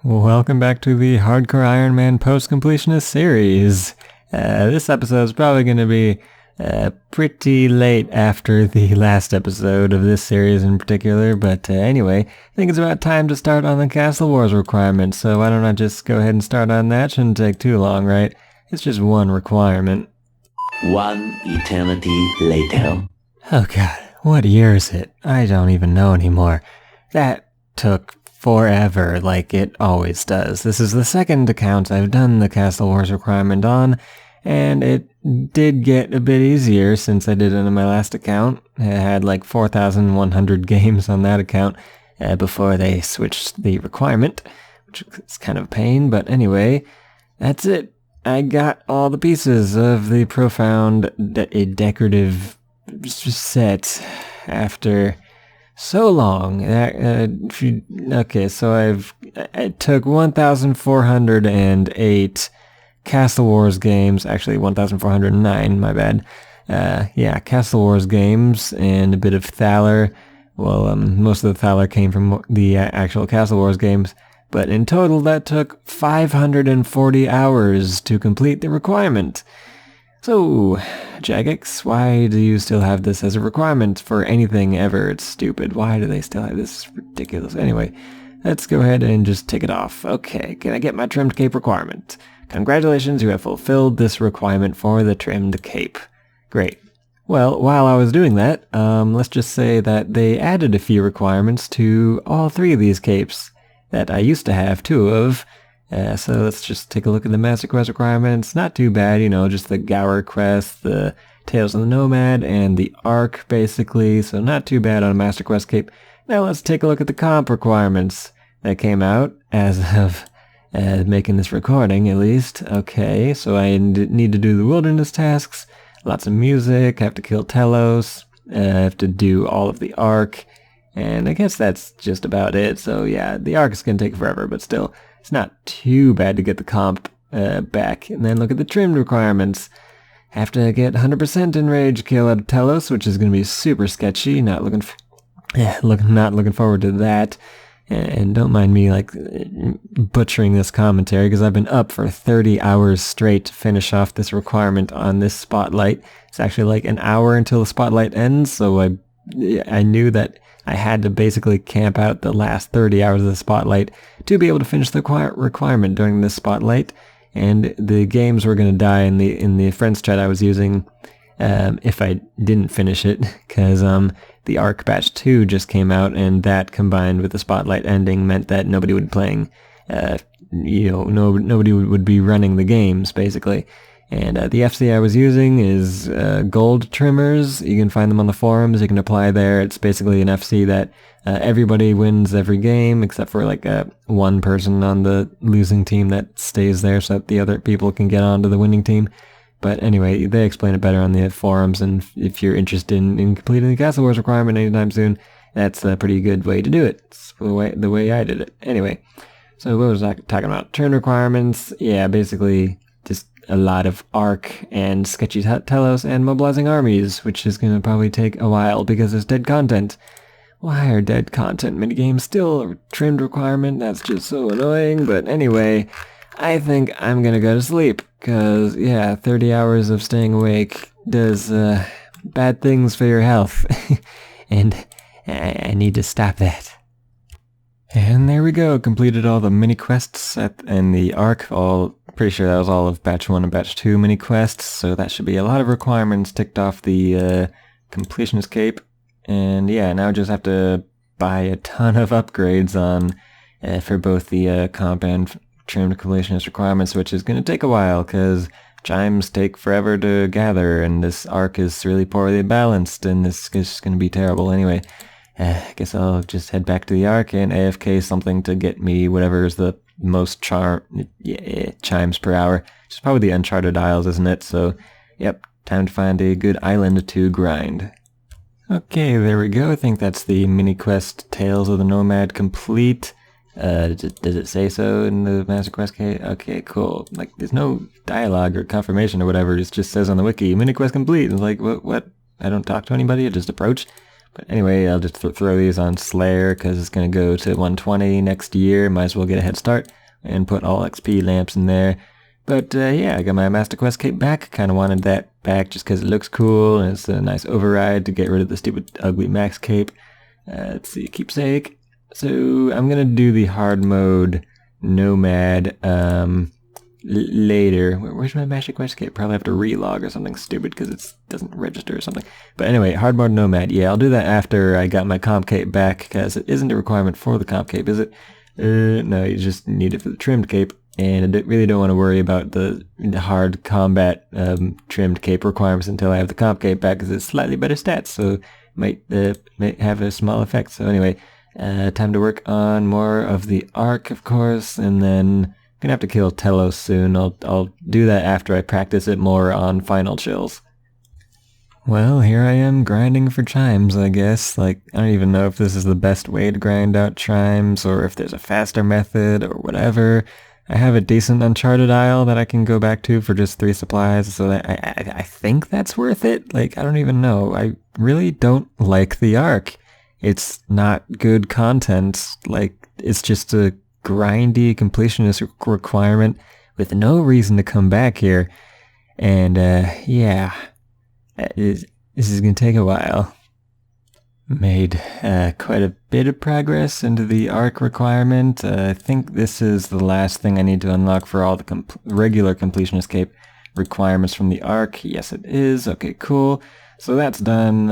Welcome back to the Hardcore Ironman post-completionist series. This episode is probably going to be pretty late after the last episode of this series in particular, but anyway, I think it's about time to start on the Castle Wars requirement, so why don't I just go ahead and start on that? Shouldn't take too long, right? It's just one requirement. One eternity later. Oh god, what year is it? I don't even know anymore. That took forever, like it always does. This is the second account I've done the Castle Wars requirement on, and it did get a bit easier since I did it on my last account. I had like 4,100 games on that account before they switched the requirement, which is kind of a pain, but anyway, that's it. I got all the pieces of the profound decorative set after so long. Okay, so I took 1,408 Castle Wars games, actually 1,409, my bad. Castle Wars games and a bit of Thaler. Well, most of the Thaler came from the actual Castle Wars games, but in total that took 540 hours to complete the requirement. So, Jagex, why do you still have this as a requirement for anything ever? It's stupid. Why do they still have this? It's ridiculous. Anyway, let's go ahead and just tick it off. Okay, can I get my trimmed cape requirement? Congratulations, you have fulfilled this requirement for the trimmed cape. Great. Well, while I was doing that, let's just say that they added a few requirements to all three of these capes that I used to have two of. So let's just take a look at the Master Quest requirements. Not too bad, just the Gower Quest, the Tales of the Nomad, and the Ark, basically. So not too bad on a Master Quest cape. Now let's take a look at the comp requirements that came out as of making this recording, at least. Okay, so I need to do the wilderness tasks, lots of music, I have to kill Telos, I have to do all of the Ark, and I guess that's just about it. So yeah, the Ark is going to take forever, but still, it's not too bad to get the comp back. And then look at the trimmed requirements. Have to get 100% enrage kill out of Telos, which is going to be super sketchy. Not looking forward to that. And don't mind me butchering this commentary, because I've been up for 30 hours straight to finish off this requirement on this spotlight. It's actually like an hour until the spotlight ends, so I knew that I had to basically camp out the last 30 hours of the spotlight to be able to finish the requirement during this spotlight. And the games were going to die in the friends chat I was using if I didn't finish it, because the Ark Batch 2 just came out, and that combined with the spotlight ending meant that nobody would be playing, nobody would be running the games, basically. And the FC I was using is Gold Trimmers. You can find them on the forums. You can apply there. It's basically an FC that everybody wins every game except for one person on the losing team that stays there so that the other people can get onto the winning team. But anyway, they explain it better on the forums, and if you're interested in completing the Castle Wars requirement anytime soon, that's a pretty good way to do it. It's the way I did it. Anyway, so what was I talking about? Turn requirements. Yeah, basically just a lot of Ark and sketchy Telos and mobilizing armies, which is going to probably take a while because there's dead content. Why are dead content minigames still a trimmed requirement? That's just so annoying. But anyway, I think I'm going to go to sleep, because, 30 hours of staying awake does bad things for your health, and I need to stop that. And there we go, completed all the mini-quests and the Ark, pretty sure that was all of Batch 1 and Batch 2 mini-quests, so that should be a lot of requirements ticked off the Completionist cape. And yeah, now I just have to buy a ton of upgrades for both the comp and trimmed completionist requirements, which is going to take a while, because chimes take forever to gather, and this Ark is really poorly balanced, and this is going to be terrible. Anyway, I guess I'll just head back to the Ark and AFK something to get me whatever is the most chimes per hour. Which is probably the Uncharted Isles, isn't it? So, yep, time to find a good island to grind. Okay, there we go. I think that's the mini-quest Tales of the Nomad complete. Does it say so in the Master Quest case? Okay, cool. There's no dialogue or confirmation or whatever. It just says on the wiki, mini quest complete. It's what? I don't talk to anybody. I just approach. But anyway, I'll just throw these on Slayer because it's going to go to 120 next year. Might as well get a head start and put all XP lamps in there. But yeah, I got my Master Quest cape back. Kind of wanted that back just because it looks cool and it's a nice override to get rid of the stupid ugly max cape. Let's see, keepsake. So I'm going to do the hard mode nomad later. Where's my Master Quest cape? Probably have to relog or something stupid because it doesn't register or something. But anyway, hard mode nomad. Yeah, I'll do that after I got my comp cape back because it isn't a requirement for the comp cape, is it? No, you just need it for the trimmed cape. And I really don't want to worry about the hard combat trimmed cape requirements until I have the comp cape back because it's slightly better stats, so might have a small effect. So anyway, time to work on more of the arc, of course, and then I'm gonna have to kill Telos soon. I'll do that after I practice it more on Final Chillz. Well, here I am grinding for chimes, I guess. Like, I don't even know if this is the best way to grind out chimes or if there's a faster method or whatever. I have a decent Uncharted Isle that I can go back to for just 3 supplies, so that I think that's worth it. Like, I don't even know. I really don't like the arc. It's not good content. Like, it's just a grindy completionist requirement with no reason to come back here. And, yeah, this is going to take a while. Made quite a bit of progress into the arc requirement. I think this is the last thing I need to unlock for all the regular completionist cape requirements from the arc. Yes, it is. Okay, cool. So that's done,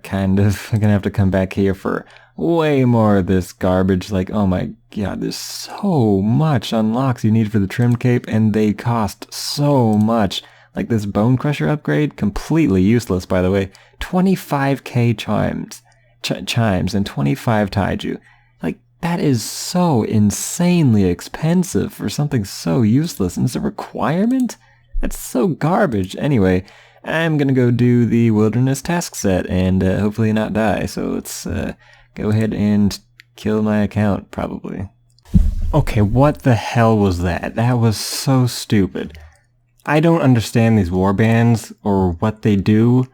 kind of. I'm gonna have to come back here for way more of this garbage. Like, oh my god, there's so much unlocks you need for the trimmed cape, and they cost so much. Like this Bone Crusher upgrade, completely useless, by the way. 25k chimes and 25 taiju. Like, that is so insanely expensive for something so useless, and it's a requirement? That's so garbage. Anyway, I'm gonna go do the wilderness task set and hopefully not die, so let's go ahead and kill my account, probably. Okay, what the hell was that? That was so stupid. I don't understand these warbands or what they do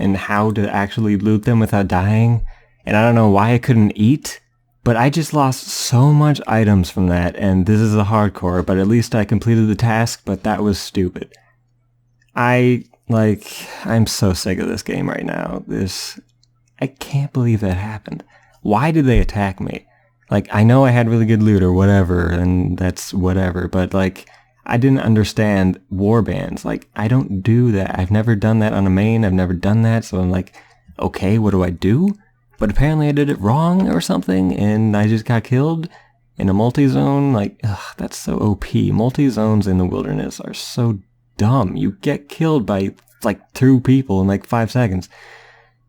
and how to actually loot them without dying. And I don't know why I couldn't eat, but I just lost so much items from that, and this is a hardcore, but at least I completed the task, but that was stupid. I'm so sick of this game right now. I can't believe that happened. Why did they attack me? Like, I know I had really good loot or whatever, and that's whatever, but like, I didn't understand warbands. Like, I don't do that. I've never done that on a main, I've never done that, so I'm like, okay, what do I do? But apparently I did it wrong or something, and I just got killed in a multi-zone. Like, ugh, that's so OP. Multi-zones in the wilderness are so dumb. You get killed by, like, 2 people in, like, 5 seconds.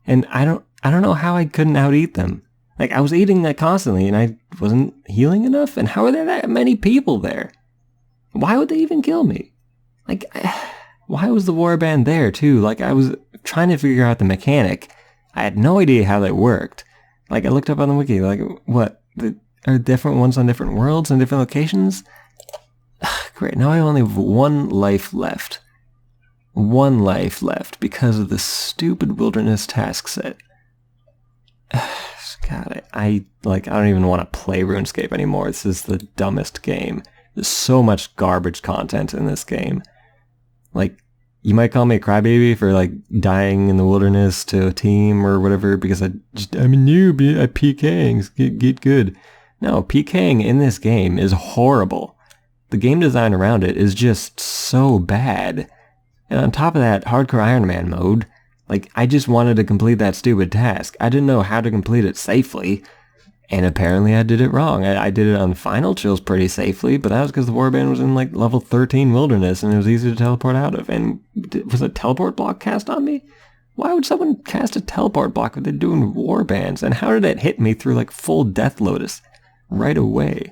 And I don't know how I couldn't out-eat them. Like, I was eating that constantly, and I wasn't healing enough? And how are there that many people there? Why would they even kill me? Like, why was the warband there, too? Like, I was trying to figure out the mechanic. I had no idea how that worked. Like, I looked up on the wiki, like, what? Are different ones on different worlds and different locations? Great, now I only have 1 life left. 1 life left because of the stupid wilderness task set. God, I don't even want to play RuneScape anymore. This is the dumbest game. There's so much garbage content in this game. Like, you might call me a crybaby for, like, dying in the wilderness to a team or whatever because I'm a noob at PKing. Get good. No, PKing in this game is horrible. The game design around it is just so bad. And on top of that, Hardcore Ironman mode, like, I just wanted to complete that stupid task. I didn't know how to complete it safely. And apparently I did it wrong. I did it on Final Chillz pretty safely, but that was because the warband was in like level 13 wilderness and it was easy to teleport out of. And was a teleport block cast on me? Why would someone cast a teleport block if they're doing warbands? And how did it hit me through like full Death Lotus right away?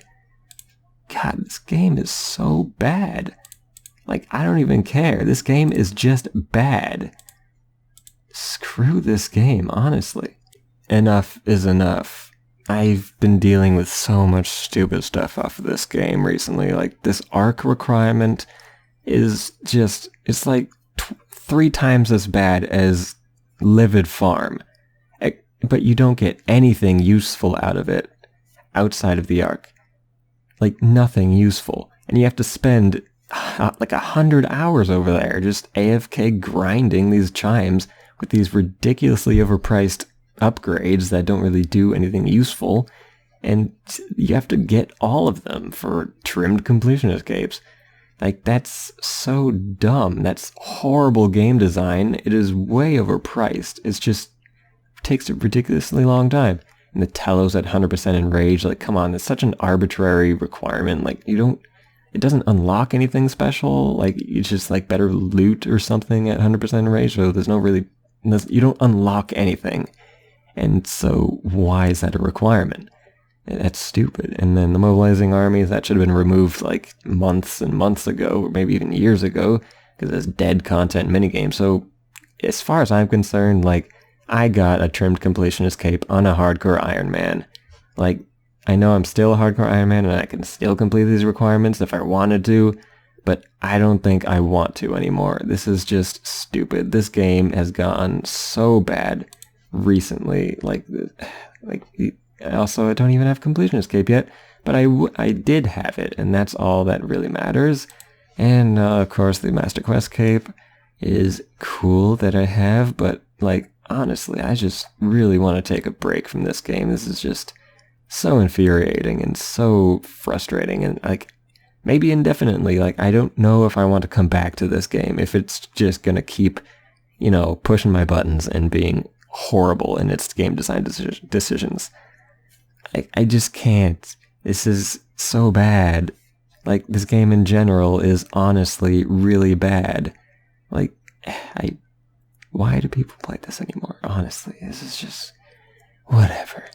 God, this game is so bad. Like, I don't even care. This game is just bad. Screw this game, honestly. Enough is enough. I've been dealing with so much stupid stuff off of this game recently. Like, this arc requirement is just, it's like 3 times as bad as Livid Farm. but you don't get anything useful out of it outside of the arc. Like, nothing useful. And you have to spend like 100 hours over there just AFK grinding these chimes with these ridiculously overpriced upgrades that don't really do anything useful. And you have to get all of them for trimmed completionist capes. Like, that's so dumb. That's horrible game design. It is way overpriced. It's just takes a ridiculously long time. And the telos at 100% enrage, like, come on, it's such an arbitrary requirement. Like, it doesn't unlock anything special. Like, it's just like better loot or something at 100% enrage. So you don't unlock anything. And so why is that a requirement? That's stupid. And then the mobilizing armies, that should have been removed like months and months ago, or maybe even years ago, because it's dead content minigame. So as far as I'm concerned, like, I got a trimmed completionist cape on a hardcore Ironman. Like, I know I'm still a hardcore Ironman and I can still complete these requirements if I wanted to, but I don't think I want to anymore. This is just stupid. This game has gone so bad recently. Also, I don't even have completionist cape yet, but I did have it, and that's all that really matters. And of course, the Master Quest cape is cool that I have, but like, honestly, I just really want to take a break from this game. This is just so infuriating and so frustrating, and like, maybe indefinitely. Like, I don't know if I want to come back to this game, if it's just gonna keep, pushing my buttons and being horrible in its game design decisions. I just can't. This is so bad. Like, this game in general is honestly really bad. Like, why do people play this anymore? Honestly, this is just whatever.